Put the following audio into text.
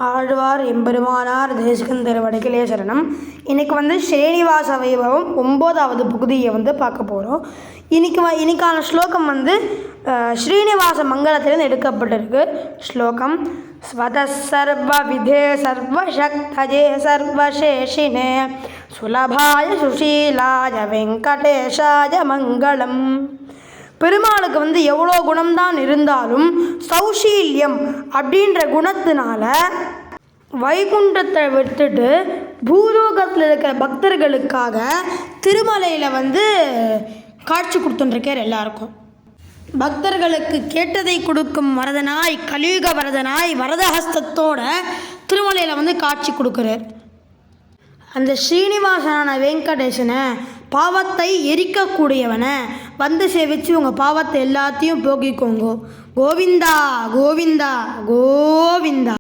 ஆழ்வார் எம்பெருமானார் தேசிகன் திருவடிகளே சரணம். இன்றைக்கி ஸ்ரீனிவாச வைபவம் 9வது பகுதியை பார்க்க போகிறோம். இன்னைக்கான ஸ்லோகம் ஸ்ரீனிவாச மங்களத்திலிருந்து எடுக்கப்பட்டிருக்கு. ஸ்லோகம் ஸ்வத சர்வ விதே சர்வசக்தஜே சர்வசேஷினே சுலபாய சுஷீலாய வெங்கடேஷாய மங்களம். பெருமாளுக்கு எவ்வளோ குணம்தான் இருந்தாலும் சௌஷீல்யம் அப்படின்ற குணத்தினால வைகுண்டத்தை விட்டுட்டு பூலோகத்தில் இருக்கிற பக்தர்களுக்காக திருமலையில் காட்சி கொடுத்துட்டுருக்கார். எல்லாருக்கும் பக்தர்களுக்கு கேட்டதை கொடுக்கும் வரதனாய், கலியுக வரதனாய், வரதஹஸ்தத்தோட திருமலையில் காட்சி கொடுக்குறார். அந்த ஸ்ரீனிவாசனான வெங்கடேசனை, பாவத்தை எரிக்கக்கூடியவனை சேவிச்சு உங்கள் பாவத்தை எல்லாத்தையும் போக்கிக்கோங்க. கோவிந்தா கோவிந்தா கோவிந்தா.